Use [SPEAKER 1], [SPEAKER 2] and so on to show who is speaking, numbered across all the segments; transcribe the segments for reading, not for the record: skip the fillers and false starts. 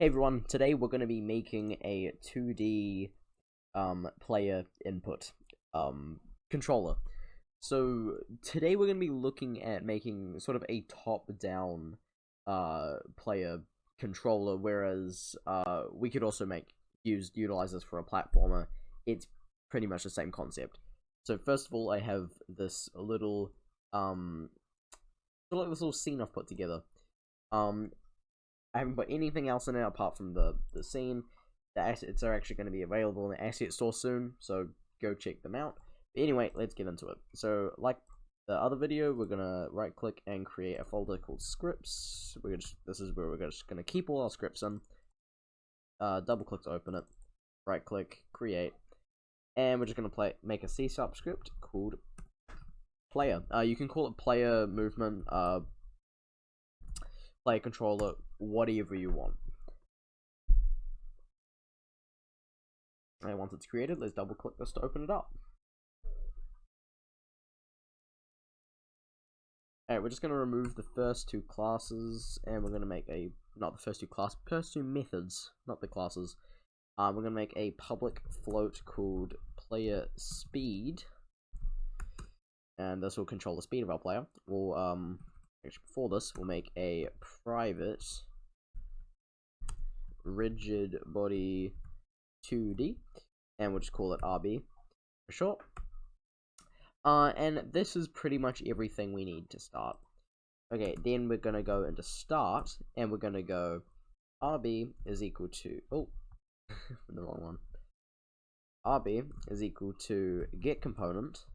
[SPEAKER 1] Hey everyone, today we're going to be making a 2D player input controller. So today we're going to be looking at making sort of a top-down player controller, whereas we could also utilize this for a platformer. It's pretty much the same concept. So first of all, I have this little scene I've put together. I haven't put anything else in it apart from the scene. The assets are actually going to be available in the asset store soon, so go check them out. But anyway, let's get into it. So, like the other video, we're going to right click and create a folder called scripts. This is where we're just going to keep all our scripts in. Double click to open it. Right click, create. And we're just going to make a C# script called player. You can call it player movement, player controller, whatever you want. And once it's created, let's double click this to open it up. Alright, we're just going to remove the first two classes, and we're going to make not the first two methods, not the classes. We're going to make a public float called player speed, and this will control the speed of our player. We'll, actually before this, we'll make a private rigid body 2D, and we'll just call it RB for short. And this is pretty much everything we need to start. Okay, then we're gonna go into start, and we're gonna go RB is equal to the wrong one. RB is equal to get component.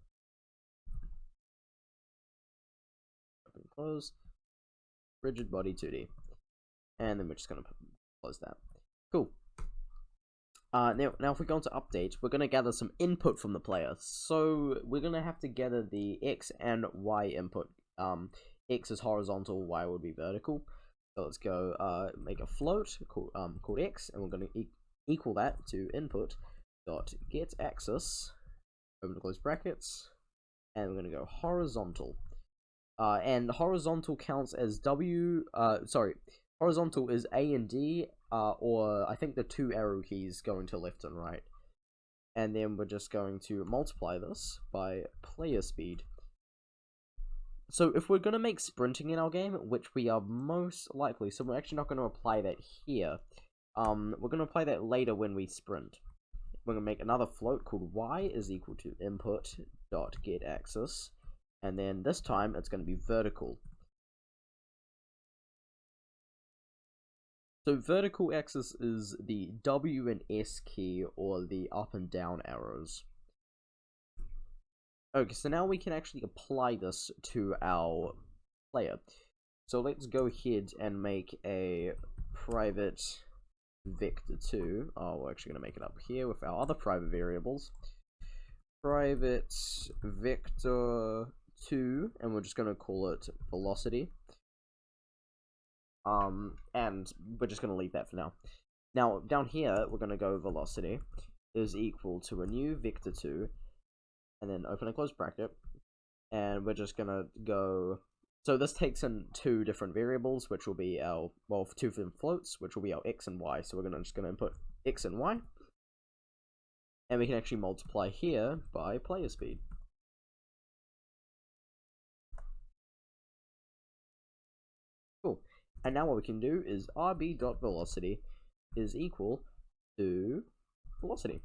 [SPEAKER 1] Open close. Rigid body 2D, and then we're just gonna close that. Cool. Now if we go into update, we're going to gather some input from the player. So we're going to have to gather the X and Y input. X is horizontal, Y would be vertical. So let's go make a float called X, and we're going to equal that to input dot get axis, open and close brackets, and we're going to go horizontal. And horizontal counts as horizontal is A and D, or I think the two arrow keys going to left and right. And then we're just going to multiply this by player speed. So if we're going to make sprinting in our game, which we are most likely, so we're actually not going to apply that here. We're going to apply that later when we sprint. We're going to make another float called Y is equal to input dot get axis. And then this time it's going to be vertical. So vertical axis is the W and S key, or the up and down arrows. Okay, so now we can actually apply this to our player. So let's go ahead and make a private vector2. Oh, we're actually going to make it up here with our other private variables. Private vector2, and we're just going to call it velocity. And we're just going to leave that for now. Now, down here, we're going to go velocity is equal to a new vector2, and then open and close bracket, and we're just going to go, so this takes in two different variables, which will be our, well, two different floats, which will be our X and Y, so we're just going to input X and Y, and we can actually multiply here by player speed. Cool. And now what we can do is rb.velocity is equal to velocity.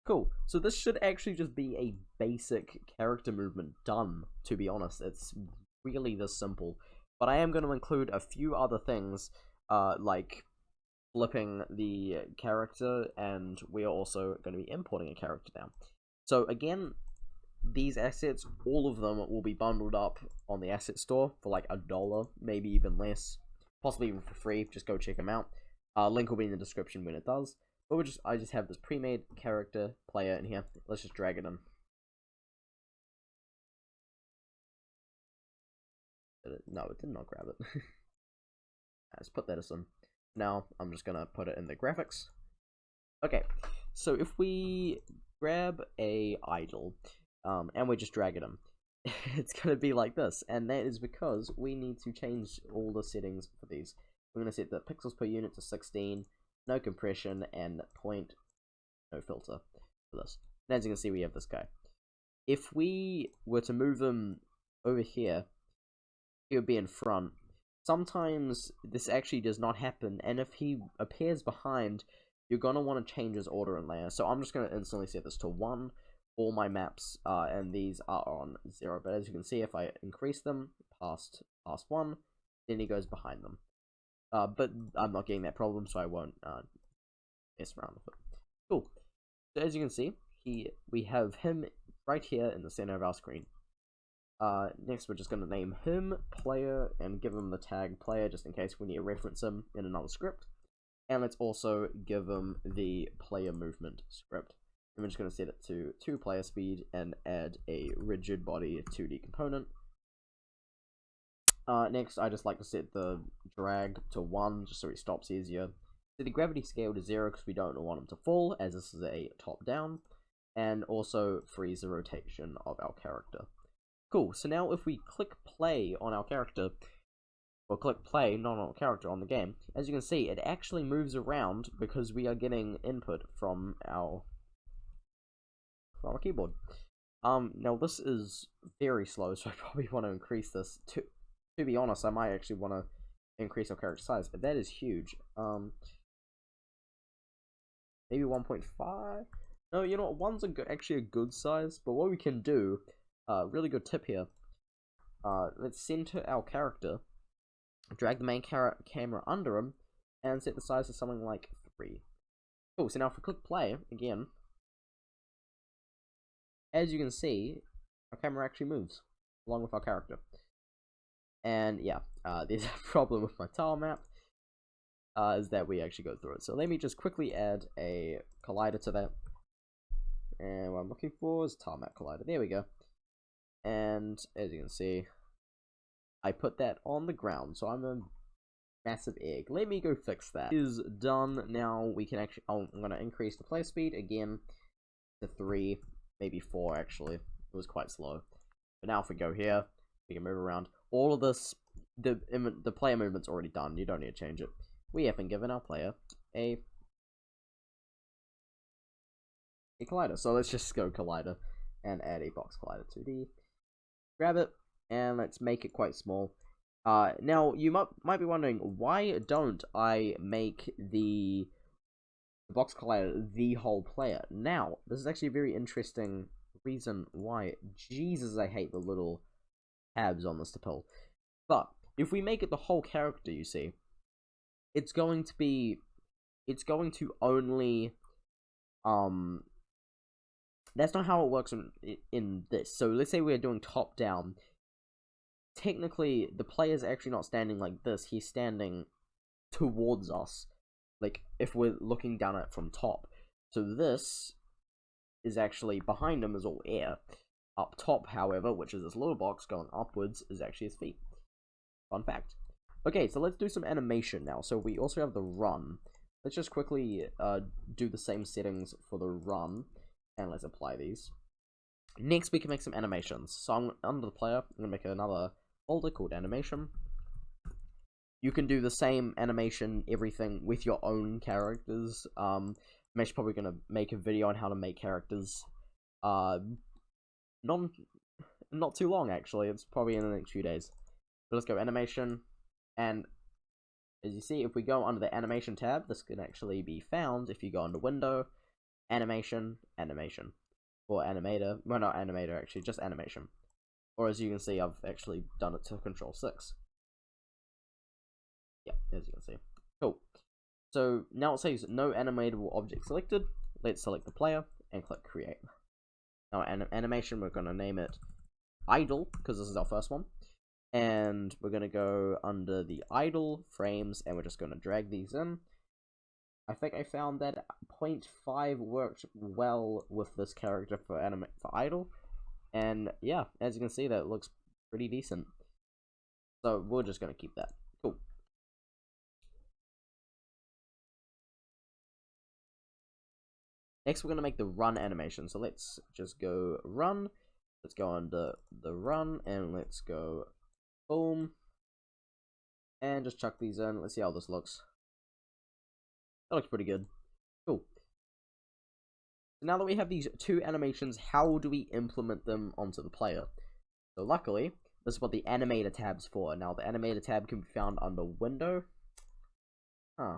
[SPEAKER 1] Cool. So this should actually just be a basic character movement done, to be honest. It's really this simple. But I am going to include a few other things, like flipping the character, and we are also going to be importing a character now. So again, these assets, all of them will be bundled up on the asset store for like $1, maybe even less, possibly even for free. Just go check them out. Link will be in the description when it does. But I just have this pre-made character player in here. Let's just drag it in. No, it did not grab it. Let's put that as in. Now I'm just gonna put it in the graphics. Okay, so if we grab a idle, and we just drag it in, it's going to be like this, and that is because we need to change all the settings for these. we're going to set the pixels per unit to 16, no compression, and no filter for this. And as you can see, we have this guy. If we were to move him over here, he would be in front. Sometimes this actually does not happen, and if he appears behind, you're going to want to change his order and layer. So I'm just going to instantly set this to 1. All my maps and these are on 0. But as you can see, if I increase them past 1, then he goes behind them. But I'm not getting that problem, so I won't mess around with it. Cool. So as you can see, we have him right here in the center of our screen. Next, we're just going to name him player and give him the tag player just in case we need to reference him in another script. And let's also give him the player movement script. And we're just going to set it to 2 player speed and add a rigid body 2D component. Next, I just like to set the drag to 1 just so he stops easier. Set the gravity scale to 0 because we don't want him to fall, as this is a top down. And also freeze the rotation of our character. Cool, so now if we click play on our character, or click play, not on our character, on the game, as you can see, it actually moves around because we are getting input from our keyboard. Now this is very slow, so I probably want to increase this. To be honest, I might actually want to increase our character size. That is huge. Maybe 1.5? No, you know what, 1's actually a good size, but what we can do, really good tip here, let's center our character, drag the main camera under him, and set the size to something like 3. Cool, so now if we click play, again, as you can see, our camera actually moves, along with our character. And yeah, there's a problem with my tile map, is that we actually go through it. So let me just quickly add a collider to that. And what I'm looking for is tile map collider. There we go. And as you can see, I put that on the ground, so I'm a massive egg. Let me go fix that. It is done. Now we can actually, I'm going to increase the play speed again to 3, maybe 4 actually. It was quite slow. But now if we go here, we can move around. All of this, the player movement's already done. You don't need to change it. We haven't given our player a collider. So let's just go collider and add a box collider 2D. Grab it and let's make it quite small. Now you might be wondering, why don't I make the box collider the whole player? Now this is actually a very interesting reason why. Jesus, I hate the little tabs on this to pull. But if we make it the whole character, you see, it's going to only that's not how it works in this. So let's say we're doing top down. Technically, the player's actually not standing like this. He's standing towards us, like if we're looking down at it from top. So this is actually behind him is all air. Up top, however, which is this little box going upwards, is actually his feet. Fun fact. Okay, so let's do some animation now. So we also have the run. Let's just quickly do the same settings for the run, and let's apply these. Next, we can make some animations. So I'm under the player. I'm gonna make another folder called animation. You can do the same animation, everything with your own characters. I'm actually probably gonna make a video on how to make characters. Not too long actually. It's probably in the next few days. But let's go animation, and as you see, if we go under the animation tab, this can actually be found if you go under window, animation, animation, or animator. Well, not animator actually, just animation. Or as you can see, I've actually done it to Control 6. Yeah, as you can see. Cool. So now it says no animatable object selected. Let's select the player and click create. Now animation, we're going to name it idle because this is our first one. And we're going to go under the idle frames and we're just going to drag these in. I think I found that 0.5 worked well with this character for idle. And yeah, as you can see, that looks pretty decent. So we're just going to keep that. Cool. Next, we're going to make the run animation. So let's just go run. Let's go under the run and let's go boom. And just chuck these in. Let's see how this looks. That looks pretty good. Cool. So now that we have these two animations, how do we implement them onto the player? So luckily, this is what the Animator tab's for. Now the Animator tab can be found under Window. Huh.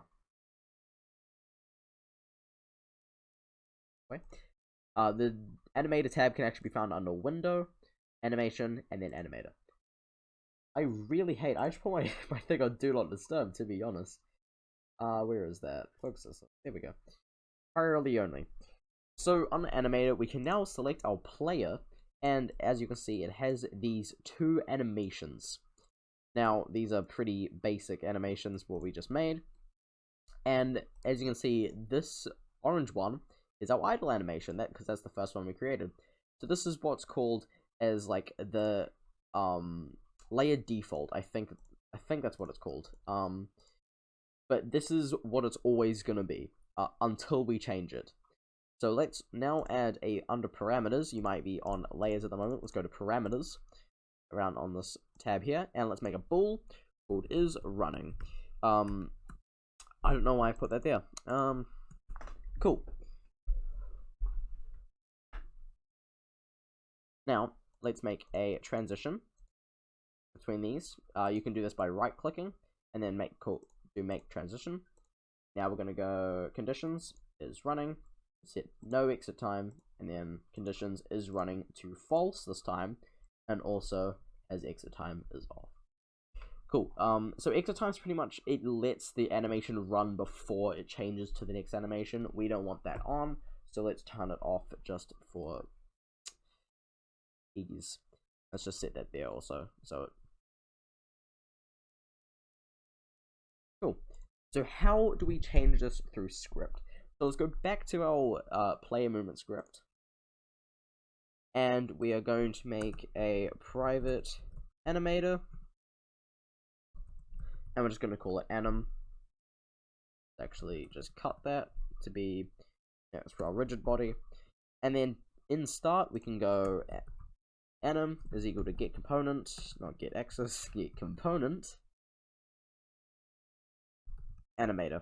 [SPEAKER 1] Wait. The Animator tab can actually be found under Window, Animation, and then Animator. I really hate. I should put my thing on Do Not Disturb, to be honest. Where is that? Focus this. There we go. Priority only. So on the Animator, we can now select our player, and as you can see, it has these two animations. Now, these are pretty basic animations, what we just made. And as you can see, this orange one is our idle animation, because that's the first one we created. So this is what's called as like the layer default. I think that's what it's called. But this is what it's always gonna be until we change it. So let's now add under parameters. You might be on layers at the moment. Let's go to parameters around on this tab here, and let's make a bool called is running. I don't know why I put that there. Cool. Now let's make a transition between these. You can do this by right clicking and then make transition. Now we're gonna go conditions is running. Set no exit time, and then conditions is running to false this time, and also as exit time is off. Cool. So exit time is pretty much, it lets the animation run before it changes to the next animation. We don't want that on, so let's turn it off just for ease. Let's just set that there also. So cool. So how do we change this through script? So let's go back to our player movement script, and we are going to make a private animator, and we're just going to call it anim. Actually, just cut that to be, yeah, it's for our rigid body, and then in start we can go anim is equal to get component, not get axis, get component animator.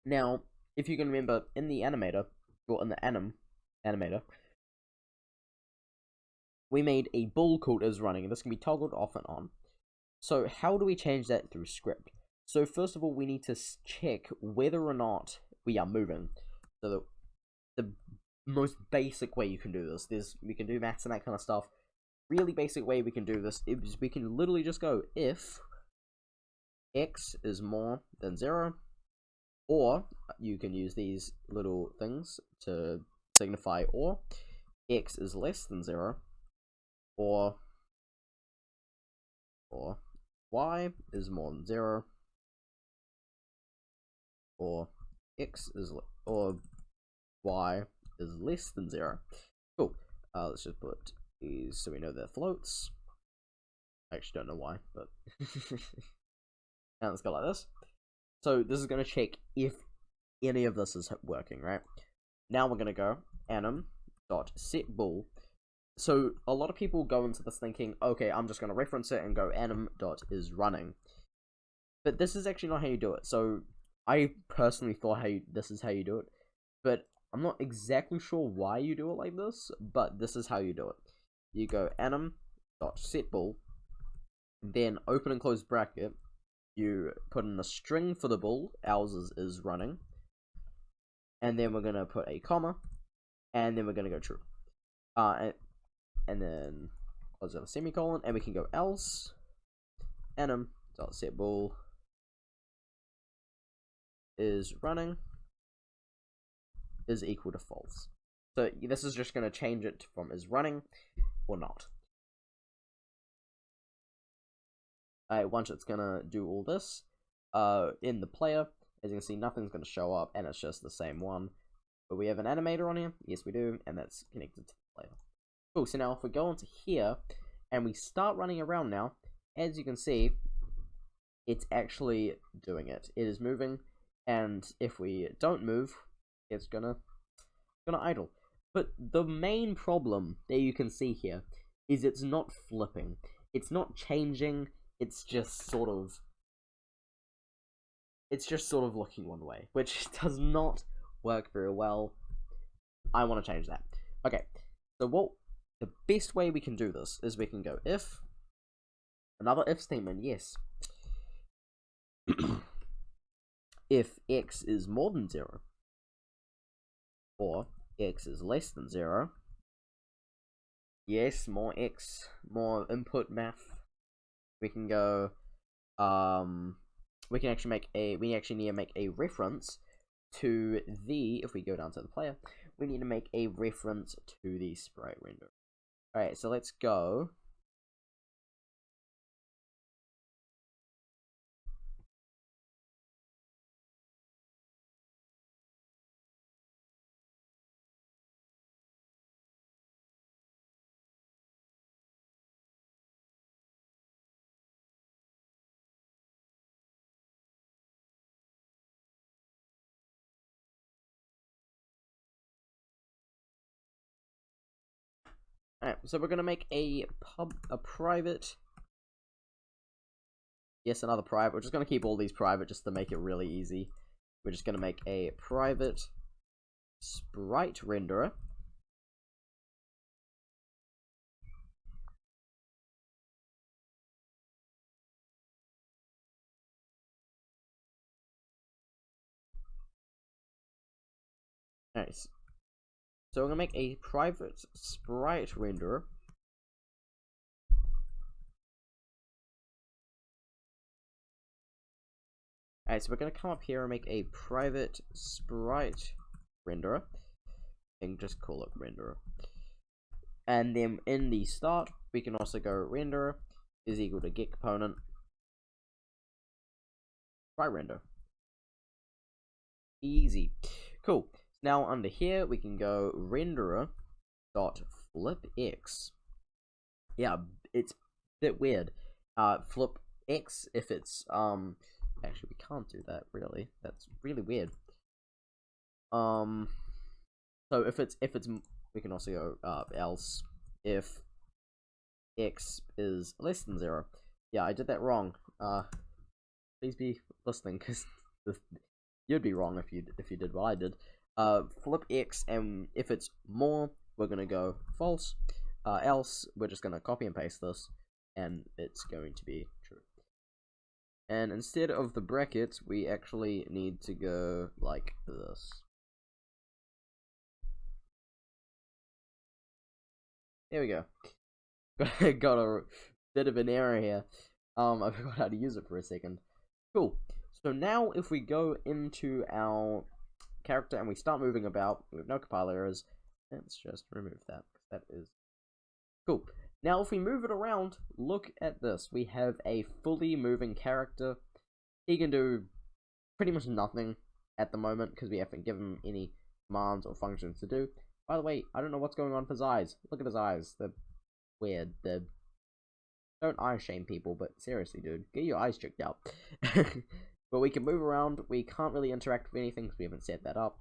[SPEAKER 1] Now, if you can remember, in the animator, or in the animator, we made a bool called is running, and this can be toggled off and on. So how do we change that through script? So first of all, we need to check whether or not we are moving. So the most basic way you can do this, we can do maths and that kind of stuff. Really basic way we can do this is we can literally just go if x is more than 0, or you can use these little things to signify or x is less than 0, or y is more than 0, or x is or y is less than 0. Cool. Let's just put these so we know they're floats. I actually don't know why, but now let's go like this. So this is going to check if any of this is working, right? Now we're going to go anim.setBool. So a lot of people go into this thinking, okay, I'm just going to reference it and go anim.isRunning. But this is actually not how you do it. So I personally thought this is how you do it, but I'm not exactly sure why you do it like this, but this is how you do it. You go anim.setBool, then open and close bracket, you put in a string for the bool, ours is running, and then we're going to put a comma, and then we're going to go true. And then close out a semicolon, and we can go else anim.setBool is running is equal to false. So this is just going to change it from is running or not. Once it's going to do all this, in the player, as you can see, nothing's going to show up, and it's just the same one. But we have an animator on here. Yes, we do, and that's connected to the player. Cool, so now if we go into here, and we start running around now, as you can see, it's actually doing it. It is moving, and if we don't move, it's gonna idle. But the main problem that you can see here is it's not flipping. It's not changing. It's just sort of looking one way, which does not work very well. I want to change that. Okay, so the best way we can do this is we can go if, another if statement, yes. If x is more than 0, or x is less than 0, yes, more input math. We can go, we actually need to make a reference to the, if we go down to the player, we need to make a reference to the sprite render. Alright, so let's go. Alright, so we're gonna make a private. Yes, another private. We're just gonna keep all these private just to make it really easy. We're just gonna make a private sprite renderer. Nice. So we're gonna make a private sprite renderer. Alright, so we're gonna come up here and make a private sprite renderer. And just call it renderer. And then in the start, we can also go renderer is equal to get component sprite render. Easy. Cool. Now under here we can go renderer dot flip x. Yeah, it's a bit weird. Flip x if it's actually we can't do that really. That's really weird. So if it's we can also go else if x is less than 0. Yeah, I did that wrong. Please be listening, because you'd be wrong if you did what I did. Flip x, and if it's more, we're gonna go false. Else, we're just gonna copy and paste this, and it's going to be true. And instead of the brackets, we actually need to go like this. There we go. Got a bit of an error here. I forgot how to use it for a second. Cool. So now if we go into our character and we start moving about with no compile errors, let's just remove that. That is cool. Now if we move it around, look at this. We have a fully moving character. He can do pretty much nothing at the moment because we haven't given him any commands or functions to do. By the way, I don't know what's going on with his eyes. Look at his eyes. They're weird. Don't eye shame people, but seriously, dude, get your eyes checked out. But we can move around. We can't really interact with anything because we haven't set that up.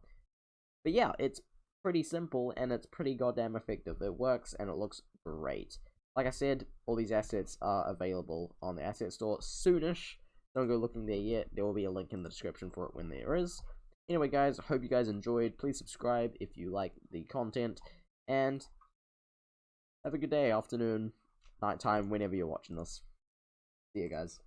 [SPEAKER 1] But yeah, it's pretty simple and it's pretty goddamn effective. It works and it looks great. Like I said, all these assets are available on the asset store soonish. Don't go looking there yet. There will be a link in the description for it when there is. Anyway, guys, I hope you guys enjoyed. Please subscribe if you like the content. And have a good day, afternoon, nighttime, whenever you're watching this. See you guys.